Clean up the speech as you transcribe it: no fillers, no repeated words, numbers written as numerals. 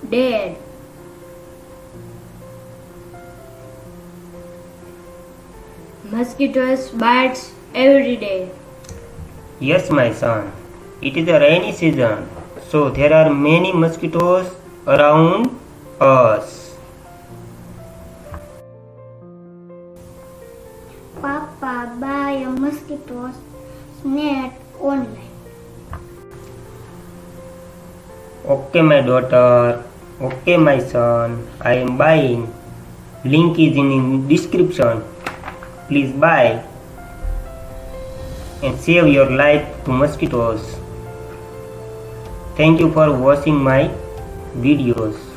dead. Mosquitoes bites every day. Yes, my son. It is a rainy season, so there are many mosquitoes around us. Papa, buy a mosquito net online. Okay, my daughter. Okay, my son. I am buying. Link is in description. Please buy and save your life to mosquitoes. Thank you for watching my videos.